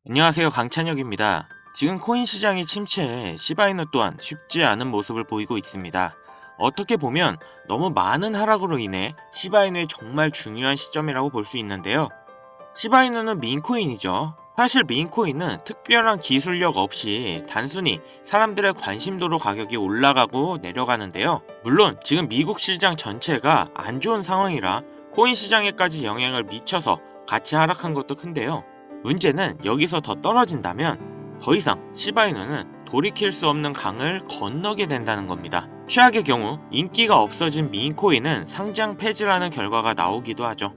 안녕하세요, 강찬혁입니다. 지금 코인 시장이 침체해 시바이누 또한 쉽지 않은 모습을 보이고 있습니다. 어떻게 보면 너무 많은 하락으로 인해 시바이누의 정말 중요한 시점이라고 볼 수 있는데요. 시바이누는 민코인이죠. 사실 민코인은 특별한 기술력 없이 단순히 사람들의 관심도로 가격이 올라가고 내려가는데요. 물론 지금 미국 시장 전체가 안 좋은 상황이라 코인 시장에까지 영향을 미쳐서 같이 하락한 것도 큰데요. 문제는 여기서 더 떨어진다면 더 이상 시바이누는 돌이킬 수 없는 강을 건너게 된다는 겁니다. 최악의 경우 인기가 없어진 민코인은 상장 폐지라는 결과가 나오기도 하죠.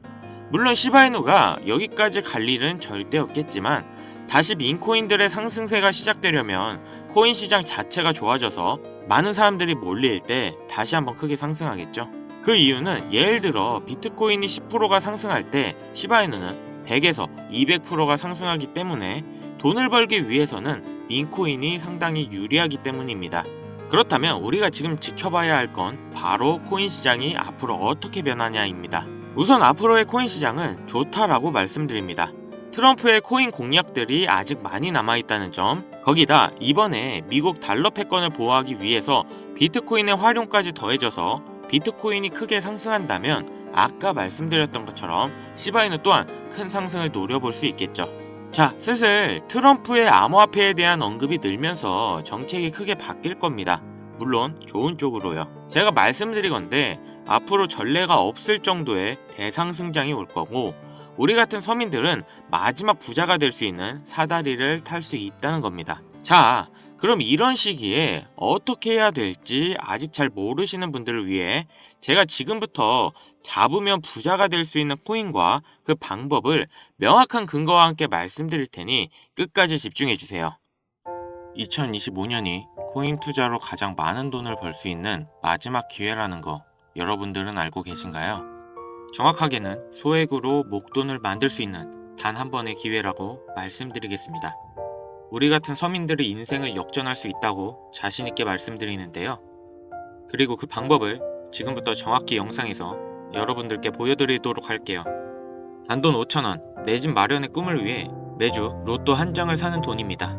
물론 시바이누가 여기까지 갈 일은 절대 없겠지만 다시 민코인들의 상승세가 시작되려면 코인 시장 자체가 좋아져서 많은 사람들이 몰릴 때 다시 한번 크게 상승하겠죠. 그 이유는 예를 들어 비트코인이 10%가 상승할 때 시바이누는 100에서 200%가 상승하기 때문에 돈을 벌기 위해서는 민코인이 상당히 유리하기 때문입니다. 그렇다면 우리가 지금 지켜봐야 할 건 바로 코인 시장이 앞으로 어떻게 변하냐입니다. 우선 앞으로의 코인 시장은 좋다라고 말씀드립니다. 트럼프의 코인 공약들이 아직 많이 남아있다는 점, 거기다 이번에 미국 달러 패권을 보호하기 위해서 비트코인의 활용까지 더해져서 비트코인이 크게 상승한다면 아까 말씀드렸던 것처럼 시바이누 또한 큰 상승을 노려볼 수 있겠죠. 자, 슬슬 트럼프의 암호화폐에 대한 언급이 늘면서 정책이 크게 바뀔 겁니다. 물론 좋은 쪽으로요. 제가 말씀드리건대 앞으로 전례가 없을 정도의 대상승장이 올 거고 우리 같은 서민들은 마지막 부자가 될 수 있는 사다리를 탈 수 있다는 겁니다. 자, 그럼 이런 시기에 어떻게 해야 될지 아직 잘 모르시는 분들을 위해 제가 지금부터 잡으면 부자가 될 수 있는 코인과 그 방법을 명확한 근거와 함께 말씀드릴 테니 끝까지 집중해 주세요. 2025년이 코인 투자로 가장 많은 돈을 벌 수 있는 마지막 기회라는 거 여러분들은 알고 계신가요? 정확하게는 소액으로 목돈을 만들 수 있는 단 한 번의 기회라고 말씀드리겠습니다. 우리 같은 서민들의 인생을 역전할 수 있다고 자신있게 말씀드리는데요. 그리고 그 방법을 지금부터 정확히 영상에서 여러분들께 보여드리도록 할게요. 단돈 5,000원, 내 집 마련의 꿈을 위해 매주 로또 한 장을 사는 돈입니다.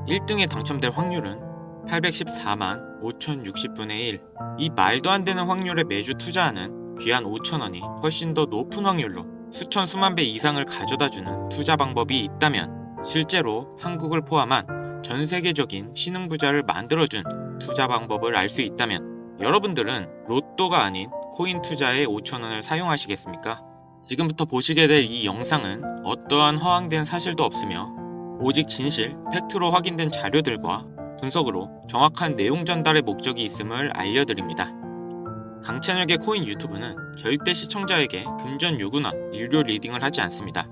1등에 당첨될 확률은 814만 5060분의 1. 이 말도 안 되는 확률에 매주 투자하는 귀한 5,000원이 훨씬 더 높은 확률로 수천 수만 배 이상을 가져다주는 투자 방법이 있다면 실제로 한국을 포함한 전 세계적인 신흥부자를 만들어준 투자 방법을 알 수 있다면 여러분들은 로또가 아닌 코인 투자에 5,000원을 사용하시겠습니까? 지금부터 보시게 될 이 영상은 어떠한 허황된 사실도 없으며 오직 진실, 팩트로 확인된 자료들과 분석으로 정확한 내용 전달의 목적이 있음을 알려드립니다. 강찬혁의 코인 유튜브는 절대 시청자에게 금전 요구나 유료 리딩을 하지 않습니다.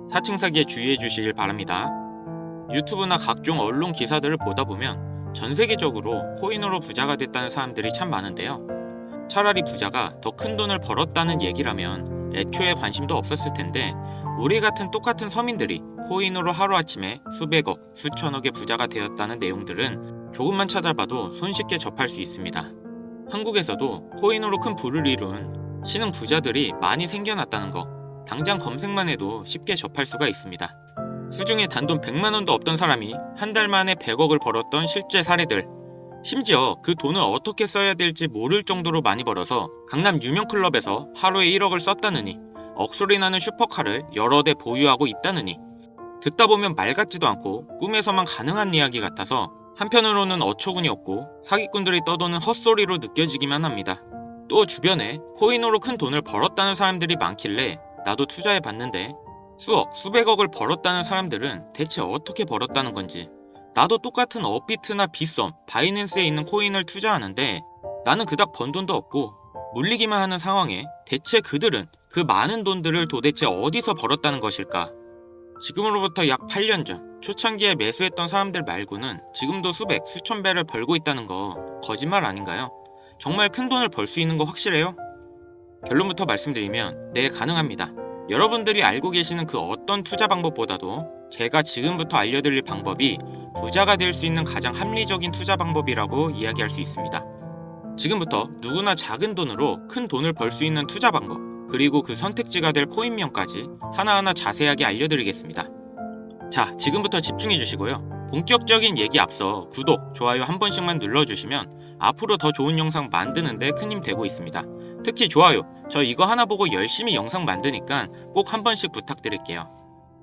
사칭 사기에 주의해 주시길 바랍니다. 유튜브나 각종 언론 기사들을 보다 보면 전 세계적으로 코인으로 부자가 됐다는 사람들이 참 많은데요. 차라리 부자가 더 큰 돈을 벌었다는 얘기라면 애초에 관심도 없었을 텐데 우리 같은 똑같은 서민들이 코인으로 하루아침에 수백억, 수천억의 부자가 되었다는 내용들은 조금만 찾아봐도 손쉽게 접할 수 있습니다. 한국에서도 코인으로 큰 부를 이룬 신흥 부자들이 많이 생겨났다는 거 당장 검색만 해도 쉽게 접할 수가 있습니다. 수중에 단돈 100만원도 없던 사람이 한 달 만에 100억을 벌었던 실제 사례들, 심지어 그 돈을 어떻게 써야 될지 모를 정도로 많이 벌어서 강남 유명 클럽에서 하루에 1억을 썼다느니, 억소리 나는 슈퍼카를 여러 대 보유하고 있다느니, 듣다 보면 말 같지도 않고 꿈에서만 가능한 이야기 같아서 한편으로는 어처구니 없고 사기꾼들이 떠도는 헛소리로 느껴지기만 합니다. 또 주변에 코인으로 큰 돈을 벌었다는 사람들이 많길래 나도 투자해 봤는데 수억, 수백억을 벌었다는 사람들은 대체 어떻게 벌었다는 건지, 나도 똑같은 업비트나 빗썸, 바이낸스에 있는 코인을 투자하는데 나는 그닥 번 돈도 없고 물리기만 하는 상황에 대체 그들은 그 많은 돈들을 도대체 어디서 벌었다는 것일까? 지금으로부터 약 8년 전 초창기에 매수했던 사람들 말고는 지금도 수백, 수천 배를 벌고 있다는 거 거짓말 아닌가요? 정말 큰 돈을 벌 수 있는 거 확실해요? 결론부터 말씀드리면 네, 가능합니다. 여러분들이 알고 계시는 그 어떤 투자 방법보다도 제가 지금부터 알려드릴 방법이 부자가 될 수 있는 가장 합리적인 투자 방법이라고 이야기할 수 있습니다. 지금부터 누구나 작은 돈으로 큰 돈을 벌 수 있는 투자 방법, 그리고 그 선택지가 될 코인명까지 하나하나 자세하게 알려드리겠습니다. 자, 지금부터 집중해 주시고요. 본격적인 얘기 앞서 구독, 좋아요 한 번씩만 눌러주시면 앞으로 더 좋은 영상 만드는데 큰 힘 되고 있습니다. 특히 좋아요, 저 이거 하나 보고 열심히 영상 만드니까 꼭 한 번씩 부탁드릴게요.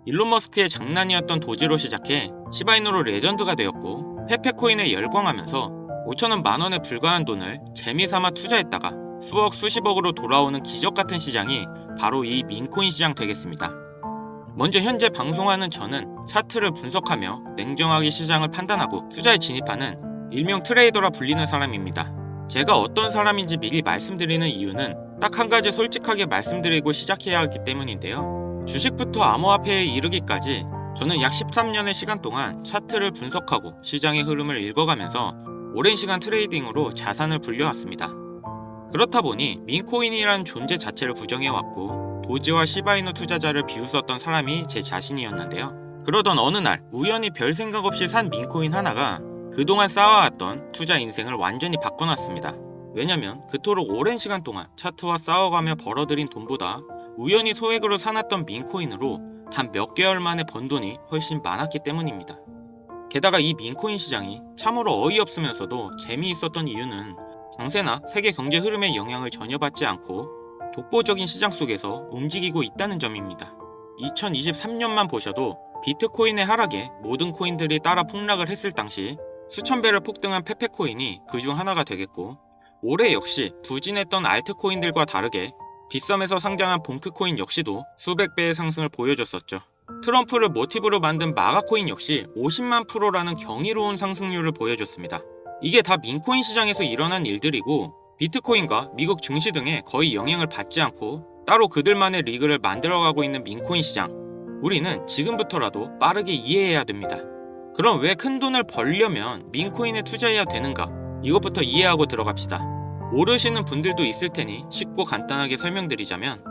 일론 머스크의 장난이었던 도지로 시작해 시바이누로 레전드가 되었고 페페코인에 열광하면서 5천원 만원에 불과한 돈을 재미삼아 투자했다가 수억 수십억으로 돌아오는 기적같은 시장이 바로 이 민코인 시장 되겠습니다. 먼저 현재 방송하는 저는 차트를 분석하며 냉정하게 시장을 판단하고 투자에 진입하는 일명 트레이더라 불리는 사람입니다. 제가 어떤 사람인지 미리 말씀드리는 이유는 딱 한 가지 솔직하게 말씀드리고 시작해야 하기 때문인데요. 주식부터 암호화폐에 이르기까지 저는 약 13년의 시간 동안 차트를 분석하고 시장의 흐름을 읽어가면서 오랜 시간 트레이딩으로 자산을 불려왔습니다. 그렇다 보니 민코인이라는 존재 자체를 부정해왔고 도지와 시바이누 투자자를 비웃었던 사람이 제 자신이었는데요. 그러던 어느 날 우연히 별 생각 없이 산 민코인 하나가 그동안 쌓아왔던 투자 인생을 완전히 바꿔놨습니다. 왜냐면 그토록 오랜 시간 동안 차트와 싸워가며 벌어들인 돈보다 우연히 소액으로 사놨던 민코인으로 단 몇 개월 만에 번 돈이 훨씬 많았기 때문입니다. 게다가 이 민코인 시장이 참으로 어이없으면서도 재미있었던 이유는 장세나 세계 경제 흐름의 영향을 전혀 받지 않고 독보적인 시장 속에서 움직이고 있다는 점입니다. 2023년만 보셔도 비트코인의 하락에 모든 코인들이 따라 폭락을 했을 당시 수천 배를 폭등한 페페코인이 그중 하나가 되겠고, 올해 역시 부진했던 알트코인들과 다르게 빗썸에서 상장한 봉크코인 역시도 수백 배의 상승을 보여줬었죠. 트럼프를 모티브로 만든 마가코인 역시 50만 프로라는 경이로운 상승률을 보여줬습니다. 이게 다 민코인 시장에서 일어난 일들이고 비트코인과 미국 증시 등에 거의 영향을 받지 않고 따로 그들만의 리그를 만들어가고 있는 민코인 시장, 우리는 지금부터라도 빠르게 이해해야 됩니다. 그럼 왜 큰 돈을 벌려면 민코인에 투자해야 되는가? 이것부터 이해하고 들어갑시다. 모르시는 분들도 있을 테니 쉽고 간단하게 설명드리자면,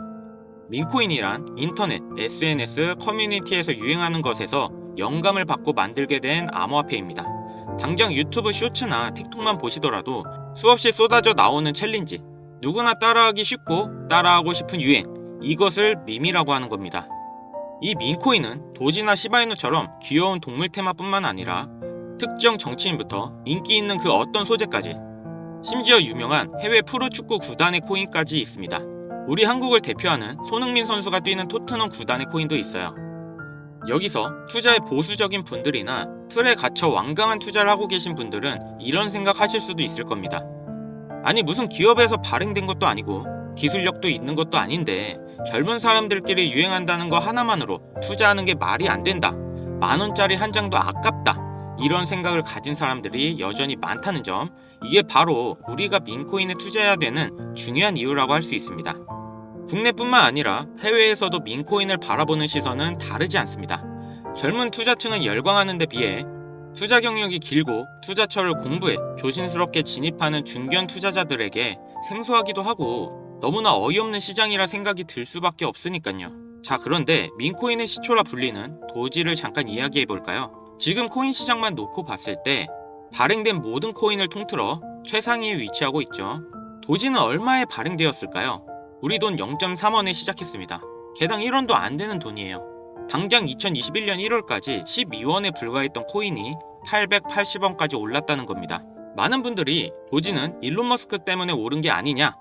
민코인이란 인터넷, SNS, 커뮤니티에서 유행하는 것에서 영감을 받고 만들게 된 암호화폐입니다. 당장 유튜브 쇼츠나 틱톡만 보시더라도 수없이 쏟아져 나오는 챌린지, 누구나 따라하기 쉽고 따라하고 싶은 유행, 이것을 밈이라고 하는 겁니다. 이 민코인은 도지나 시바이누처럼 귀여운 동물 테마뿐만 아니라 특정 정치인부터 인기 있는 그 어떤 소재까지, 심지어 유명한 해외 프로축구 구단의 코인까지 있습니다. 우리 한국을 대표하는 손흥민 선수가 뛰는 토트넘 구단의 코인도 있어요. 여기서 투자에 보수적인 분들이나 틀에 갇혀 완강한 투자를 하고 계신 분들은 이런 생각하실 수도 있을 겁니다. 아니, 무슨 기업에서 발행된 것도 아니고 기술력도 있는 것도 아닌데 젊은 사람들끼리 유행한다는 거 하나만으로 투자하는 게 말이 안 된다, 10,000원짜리 한 장도 아깝다, 이런 생각을 가진 사람들이 여전히 많다는 점, 이게 바로 우리가 민코인에 투자해야 되는 중요한 이유라고 할 수 있습니다. 국내뿐만 아니라 해외에서도 민코인을 바라보는 시선은 다르지 않습니다. 젊은 투자층은 열광하는 데 비해 투자 경력이 길고 투자처를 공부해 조심스럽게 진입하는 중견 투자자들에게 생소하기도 하고 너무나 어이없는 시장이라 생각이 들 수밖에 없으니까요. 자, 그런데 민코인의 시초라 불리는 도지를 잠깐 이야기해볼까요? 지금 코인 시장만 놓고 봤을 때 발행된 모든 코인을 통틀어 최상위에 위치하고 있죠. 도지는 얼마에 발행되었을까요? 우리 돈 0.3원에 시작했습니다. 개당 1원도 안 되는 돈이에요. 당장 2021년 1월까지 12원에 불과했던 코인이 880원까지 올랐다는 겁니다. 많은 분들이 도지는 일론 머스크 때문에 오른 게 아니냐,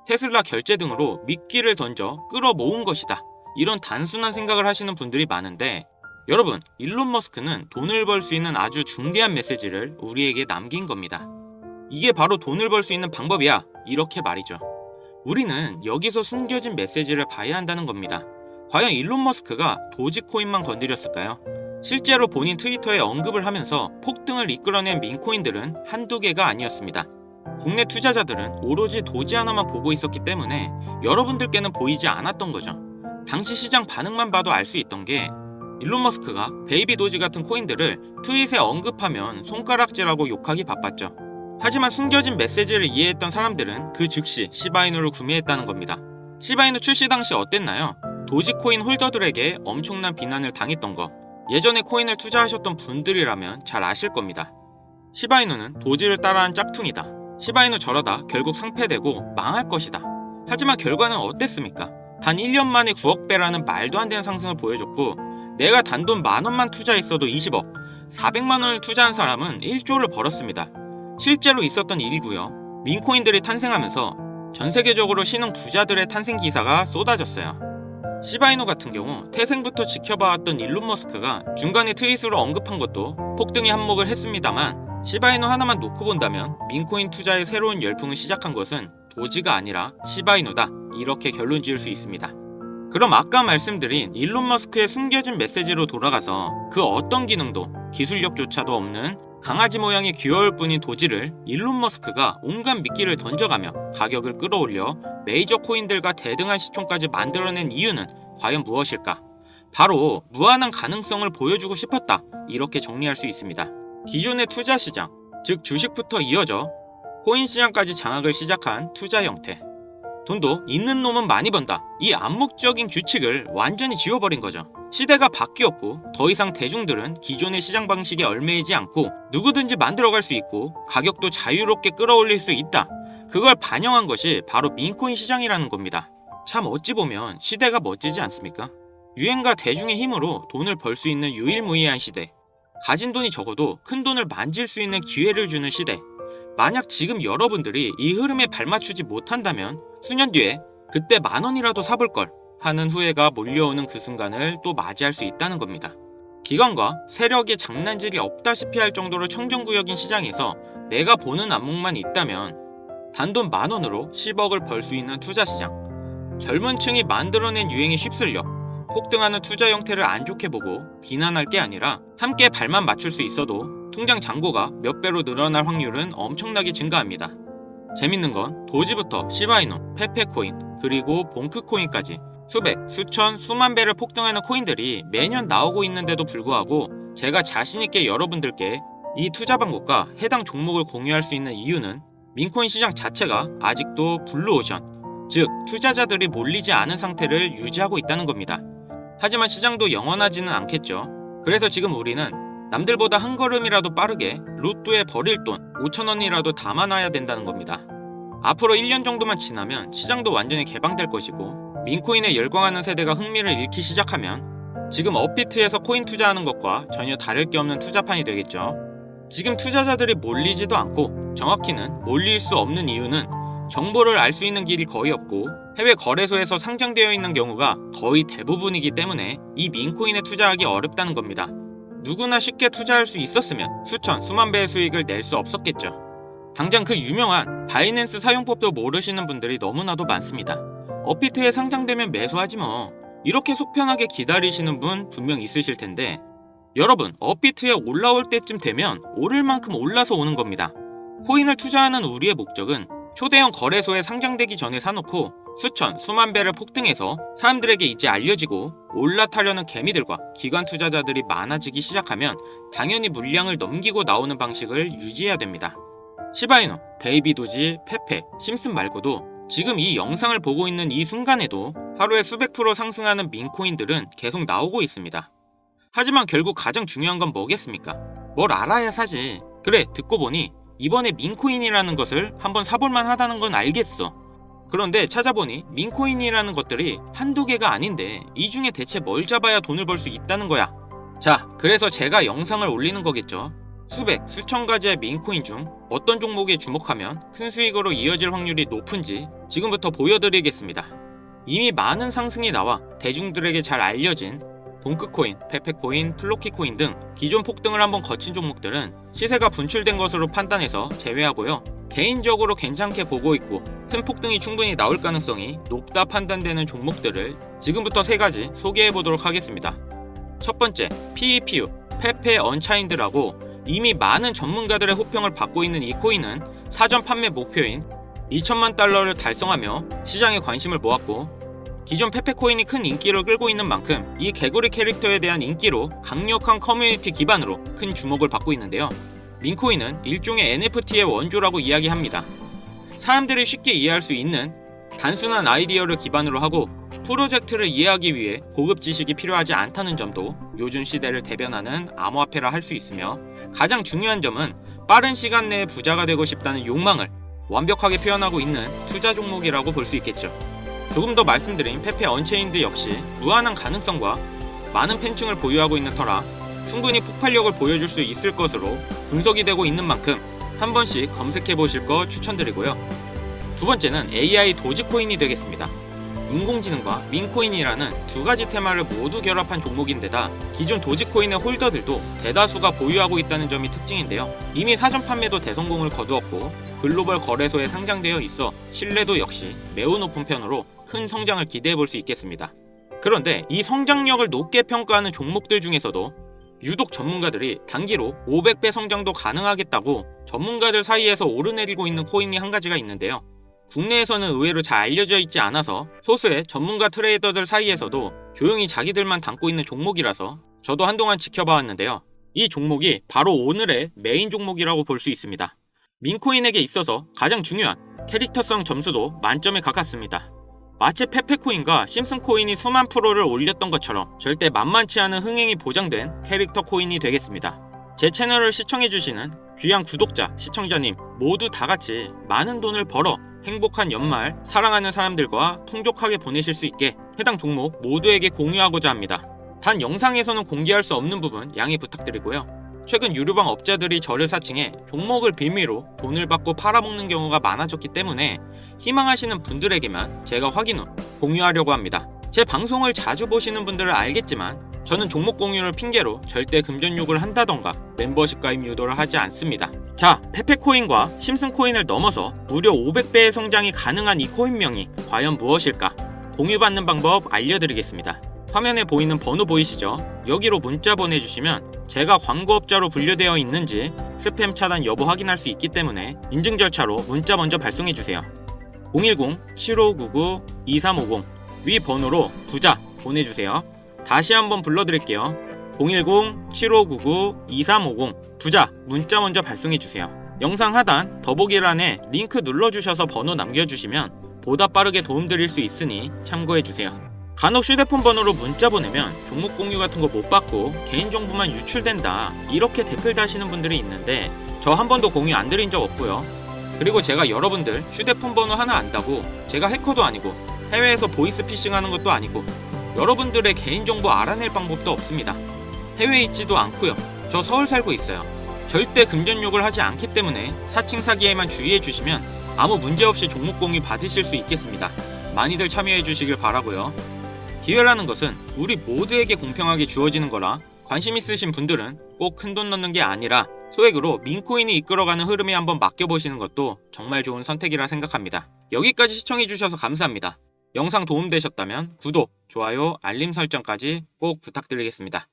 테슬라 결제 등으로 미끼를 던져 끌어모은 것이다, 이런 단순한 생각을 하시는 분들이 많은데, 여러분, 일론 머스크는 돈을 벌 수 있는 아주 중대한 메시지를 우리에게 남긴 겁니다. 이게 바로 돈을 벌 수 있는 방법이야, 이렇게 말이죠. 우리는 여기서 숨겨진 메시지를 봐야 한다는 겁니다. 과연 일론 머스크가 도지코인만 건드렸을까요? 실제로 본인 트위터에 언급을 하면서 폭등을 이끌어낸 민코인들은 한두 개가 아니었습니다. 국내 투자자들은 오로지 도지 하나만 보고 있었기 때문에 여러분들께는 보이지 않았던 거죠. 당시 시장 반응만 봐도 알 수 있던 게, 일론 머스크가 베이비 도지 같은 코인들을 트윗에 언급하면 손가락질하고 욕하기 바빴죠. 하지만 숨겨진 메시지를 이해했던 사람들은 그 즉시 시바이누를 구매했다는 겁니다. 시바이누 출시 당시 어땠나요? 도지코인 홀더들에게 엄청난 비난을 당했던 거, 예전에 코인을 투자하셨던 분들이라면 잘 아실 겁니다. 시바이누는 도지를 따라한 짝퉁이다, 시바이누 저러다 결국 상폐되고 망할 것이다. 하지만 결과는 어땠습니까? 단 1년 만에 9억 배라는 말도 안 되는 상승을 보여줬고, 내가 단돈 10,000원만 투자했어도 20억, 400만원을 투자한 사람은 1조를 벌었습니다. 실제로 있었던 일이고요. 민코인들이 탄생하면서 전 세계적으로 신흥 부자들의 탄생 기사가 쏟아졌어요. 시바이누 같은 경우 태생부터 지켜봐왔던 일론 머스크가 중간에 트윗으로 언급한 것도 폭등에 한몫을 했습니다만, 시바이누 하나만 놓고 본다면 민코인 투자의 새로운 열풍을 시작한 것은 도지가 아니라 시바이누다, 이렇게 결론 지을 수 있습니다. 그럼 아까 말씀드린 일론 머스크의 숨겨진 메시지로 돌아가서 그 어떤 기능도 기술력조차도 없는 강아지 모양의 귀여울 뿐인 도지를 일론 머스크가 온갖 미끼를 던져가며 가격을 끌어올려 메이저 코인들과 대등한 시총까지 만들어낸 이유는 과연 무엇일까? 바로 무한한 가능성을 보여주고 싶었다, 이렇게 정리할 수 있습니다. 기존의 투자 시장, 즉 주식부터 이어져 코인 시장까지 장악을 시작한 투자 형태. 돈도 있는 놈은 많이 번다, 이 암묵적인 규칙을 완전히 지워버린 거죠. 시대가 바뀌었고 더 이상 대중들은 기존의 시장 방식에 얽매이지 않고 누구든지 만들어갈 수 있고 가격도 자유롭게 끌어올릴 수 있다. 그걸 반영한 것이 바로 민코인 시장이라는 겁니다. 참 어찌 보면 시대가 멋지지 않습니까? 유행과 대중의 힘으로 돈을 벌 수 있는 유일무이한 시대. 가진 돈이 적어도 큰 돈을 만질 수 있는 기회를 주는 시대. 만약 지금 여러분들이 이 흐름에 발맞추지 못한다면 수년 뒤에 그때 10,000원이라도 사볼걸 하는 후회가 몰려오는 그 순간을 또 맞이할 수 있다는 겁니다. 기관과 세력의 장난질이 없다시피 할 정도로 청정구역인 시장에서 내가 보는 안목만 있다면 단돈 10,000원으로 10억을 벌 수 있는 투자시장. 젊은 층이 만들어낸 유행에 휩쓸려 폭등하는 투자 형태를 안 좋게 보고 비난할 게 아니라 함께 발만 맞출 수 있어도 통장 잔고가 몇 배로 늘어날 확률은 엄청나게 증가합니다. 재밌는 건 도지부터 시바이누, 페페코인, 그리고 봉크코인까지 수백, 수천, 수만 배를 폭등하는 코인들이 매년 나오고 있는데도 불구하고 제가 자신있게 여러분들께 이 투자 방법과 해당 종목을 공유할 수 있는 이유는 민코인 시장 자체가 아직도 블루오션, 즉 투자자들이 몰리지 않은 상태를 유지하고 있다는 겁니다. 하지만 시장도 영원하지는 않겠죠. 그래서 지금 우리는 남들보다 한 걸음이라도 빠르게 로또에 버릴 돈 5,000원이라도 담아놔야 된다는 겁니다. 앞으로 1년 정도만 지나면 시장도 완전히 개방될 것이고 민코인에 열광하는 세대가 흥미를 잃기 시작하면 지금 업비트에서 코인 투자하는 것과 전혀 다를 게 없는 투자판이 되겠죠. 지금 투자자들이 몰리지도 않고 정확히는 몰릴 수 없는 이유는 정보를 알 수 있는 길이 거의 없고 해외 거래소에서 상장되어 있는 경우가 거의 대부분이기 때문에 이 민코인에 투자하기 어렵다는 겁니다. 누구나 쉽게 투자할 수 있었으면 수천, 수만 배의 수익을 낼 수 없었겠죠. 당장 그 유명한 바이낸스 사용법도 모르시는 분들이 너무나도 많습니다. 업비트에 상장되면 매수하지 뭐, 이렇게 속편하게 기다리시는 분 분명 있으실 텐데, 여러분, 업비트에 올라올 때쯤 되면 오를 만큼 올라서 오는 겁니다. 코인을 투자하는 우리의 목적은 초대형 거래소에 상장되기 전에 사놓고 수천, 수만 배를 폭등해서 사람들에게 이제 알려지고 올라타려는 개미들과 기관 투자자들이 많아지기 시작하면 당연히 물량을 넘기고 나오는 방식을 유지해야 됩니다. 시바이누, 베이비도지, 페페, 심슨 말고도 지금 이 영상을 보고 있는 이 순간에도 하루에 수백 프로 상승하는 민코인들은 계속 나오고 있습니다. 하지만 결국 가장 중요한 건 뭐겠습니까? 뭘 알아야 사지. 그래, 듣고 보니 이번에 민코인이라는 것을 한번 사볼만 하다는 건 알겠어. 그런데 찾아보니 민코인이라는 것들이 한두 개가 아닌데 이 중에 대체 뭘 잡아야 돈을 벌 수 있다는 거야. 자, 그래서 제가 영상을 올리는 거겠죠. 수백, 수천 가지의 민코인 중 어떤 종목에 주목하면 큰 수익으로 이어질 확률이 높은지 지금부터 보여드리겠습니다. 이미 많은 상승이 나와 대중들에게 잘 알려진 봉크코인, 페페코인, 플로키코인 등 기존 폭등을 한번 거친 종목들은 시세가 분출된 것으로 판단해서 제외하고요. 개인적으로 괜찮게 보고 있고 큰 폭등이 충분히 나올 가능성이 높다 판단되는 종목들을 지금부터 3가지 소개해보도록 하겠습니다. 첫 번째, PEPU, 페페 언차인드라고 이미 많은 전문가들의 호평을 받고 있는 이 코인은 사전 판매 목표인 2천만 달러를 달성하며 시장에 관심을 모았고, 기존 페페코인이 큰 인기를 끌고 있는 만큼 이 개구리 캐릭터에 대한 인기로 강력한 커뮤니티 기반으로 큰 주목을 받고 있는데요. 민코인은 일종의 NFT의 원조라고 이야기합니다. 사람들이 쉽게 이해할 수 있는 단순한 아이디어를 기반으로 하고 프로젝트를 이해하기 위해 고급 지식이 필요하지 않다는 점도 요즘 시대를 대변하는 암호화폐라 할 수 있으며, 가장 중요한 점은 빠른 시간 내에 부자가 되고 싶다는 욕망을 완벽하게 표현하고 있는 투자 종목이라고 볼 수 있겠죠. 조금 더 말씀드린 페페 언체인드 역시 무한한 가능성과 많은 팬층을 보유하고 있는 터라 충분히 폭발력을 보여줄 수 있을 것으로 분석이 되고 있는 만큼 한 번씩 검색해 보실 거 추천드리고요. 두 번째는 AI 도지코인이 되겠습니다. 인공지능과 민코인이라는 두 가지 테마를 모두 결합한 종목인데다 기존 도지코인의 홀더들도 대다수가 보유하고 있다는 점이 특징인데요. 이미 사전 판매도 대성공을 거두었고 글로벌 거래소에 상장되어 있어 신뢰도 역시 매우 높은 편으로 큰 성장을 기대해 볼 수 있겠습니다. 그런데 이 성장력을 높게 평가하는 종목들 중에서도 유독 전문가들이 단기로 500배 성장도 가능하겠다고 전문가들 사이에서 오르내리고 있는 코인이 한 가지가 있는데요. 국내에서는 의외로 잘 알려져 있지 않아서 소수의 전문가 트레이더들 사이에서도 조용히 자기들만 담고 있는 종목이라서 저도 한동안 지켜봐왔는데요. 이 종목이 바로 오늘의 메인 종목이라고 볼 수 있습니다. 민코인에게 있어서 가장 중요한 캐릭터성 점수도 만점에 가깝습니다. 마치 페페코인과 심슨코인이 수만 프로를 올렸던 것처럼 절대 만만치 않은 흥행이 보장된 캐릭터 코인이 되겠습니다. 제 채널을 시청해주시는 귀한 구독자, 시청자님 모두 다같이 많은 돈을 벌어 행복한 연말 사랑하는 사람들과 풍족하게 보내실 수 있게 해당 종목 모두에게 공유하고자 합니다. 단 영상에서는 공개할 수 없는 부분 양해 부탁드리고요. 최근 유료방 업자들이 저를 사칭해 종목을 빌미로 돈을 받고 팔아먹는 경우가 많아졌기 때문에 희망하시는 분들에게만 제가 확인 후 공유하려고 합니다. 제 방송을 자주 보시는 분들은 알겠지만 저는 종목 공유를 핑계로 절대 금전 요구를 한다던가 멤버십 가입 유도를 하지 않습니다. 자, 페페코인과 심슨코인을 넘어서 무려 500배의 성장이 가능한 이 코인명이 과연 무엇일까? 공유받는 방법 알려드리겠습니다. 화면에 보이는 번호 보이시죠? 여기로 문자 보내주시면 제가 광고업자로 분류되어 있는지 스팸 차단 여부 확인할 수 있기 때문에 인증 절차로 문자 먼저 발송해주세요. 010-7599-2350 위 번호로 부자 보내주세요. 다시 한번 불러드릴게요. 010-7599-2350 부자 문자 먼저 발송해주세요. 영상 하단 더보기란에 링크 눌러주셔서 번호 남겨주시면 보다 빠르게 도움드릴 수 있으니 참고해주세요. 간혹 휴대폰 번호로 문자 보내면 종목 공유 같은 거 못 받고 개인정보만 유출된다 이렇게 댓글 다시는 분들이 있는데 저 한 번도 공유 안 드린 적 없고요. 그리고 제가 여러분들 휴대폰 번호 하나 안다고 제가 해커도 아니고 해외에서 보이스 피싱 하는 것도 아니고 여러분들의 개인정보 알아낼 방법도 없습니다. 해외에 있지도 않고요. 저 서울 살고 있어요. 절대 금전 욕을 하지 않기 때문에 사칭 사기에만 주의해 주시면 아무 문제 없이 종목 공유 받으실 수 있겠습니다. 많이들 참여해 주시길 바라고요. 기회라는 것은 우리 모두에게 공평하게 주어지는 거라 관심 있으신 분들은 꼭 큰돈 넣는 게 아니라 소액으로 민코인이 이끌어가는 흐름에 한번 맡겨보시는 것도 정말 좋은 선택이라 생각합니다. 여기까지 시청해주셔서 감사합니다. 영상 도움되셨다면 구독, 좋아요, 알림 설정까지 꼭 부탁드리겠습니다.